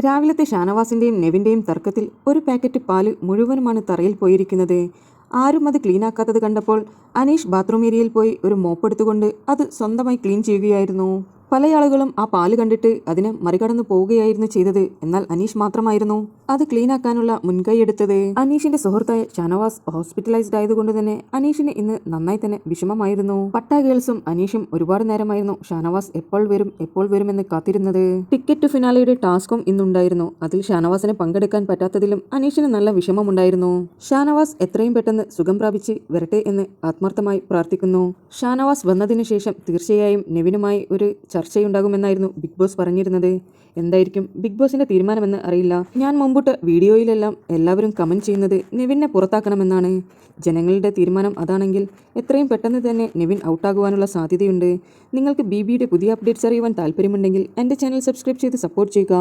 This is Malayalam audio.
രാവിലത്തെ ഷാനവാസിൻ്റെയും നെവിൻ്റെയും തർക്കത്തിൽ ഒരു പാക്കറ്റ് പാല് മുഴുവനുമാണ് തറയിൽ പോയിരിക്കുന്നത്. ആരും അത് ക്ലീനാക്കാത്തത് കണ്ടപ്പോൾ അനീഷ് ബാത്റൂം ഏരിയയിൽ പോയി ഒരു മോപ്പ് എടുത്തുകൊണ്ട് അത് സ്വന്തമായി ക്ലീൻ ചെയ്യുകയായിരുന്നു. പല ആളുകളും ആ പാല് കണ്ടിട്ട് അതിനെ മറികടന്നു പോവുകയായിരുന്നു ചെയ്തത്. എന്നാൽ അനീഷ് മാത്രമായിരുന്നു അത് ക്ലീനാക്കാനുള്ള മുൻകൈ എടുത്തത്. അനീഷിന്റെ സുഹൃത്തായ ഷാനവാസ് ഹോസ്പിറ്റലൈസ്ഡ് ആയതുകൊണ്ട് തന്നെ അനീഷിന് ഇന്ന് നന്നായി തന്നെ വിഷമമായിരുന്നു. പട്ട ഗേൾസും അനീഷും ഒരുപാട് നേരമായിരുന്നു ഷാനവാസ് എപ്പോൾ വരുമെന്ന് കാത്തിരുന്നത്. ടിക്കറ്റ് ടു ഫിനാലയുടെ ടാസ്കും ഇന്നുണ്ടായിരുന്നു. അതിൽ ഷാനവാസിനെ പങ്കെടുക്കാൻ പറ്റാത്തതിലും അനീഷിന് നല്ല വിഷമമുണ്ടായിരുന്നു. ഷാനവാസ് എത്രയും പെട്ടെന്ന് സുഖം പ്രാപിച്ച് വരട്ടെ എന്ന് ആത്മാർത്ഥമായി പ്രാർത്ഥിക്കുന്നു. ഷാനവാസ് വന്നതിന് ശേഷം തീർച്ചയായും നെവിനുമായി ഒരു ചർച്ചയുണ്ടാകുമെന്നായിരുന്നു ബിഗ് ബോസ് പറഞ്ഞിരുന്നത്. എന്തായിരിക്കും ബിഗ് ബോസിന്റെ തീരുമാനമെന്ന് അറിയില്ല. ഞാൻ മുമ്പിട്ട വീഡിയോയിലെല്ലാം എല്ലാവരും കമന്റ് ചെയ്യുന്നത് നെവിനെ പുറത്താക്കണമെന്നാണ്. ജനങ്ങളുടെ തീരുമാനം അതാണെങ്കിൽ എത്രയും പെട്ടെന്ന് തന്നെ നെവിൻ ഔട്ടാകുവാനുള്ള സാധ്യതയുണ്ട്. നിങ്ങൾക്ക് BBയുടെ പുതിയ അപ്ഡേറ്റ്സ് അറിയുവാൻ താല്പര്യമുണ്ടെങ്കിൽ എൻ്റെ ചാനൽ സബ്സ്ക്രൈബ് ചെയ്ത് സപ്പോർട്ട് ചെയ്യുക.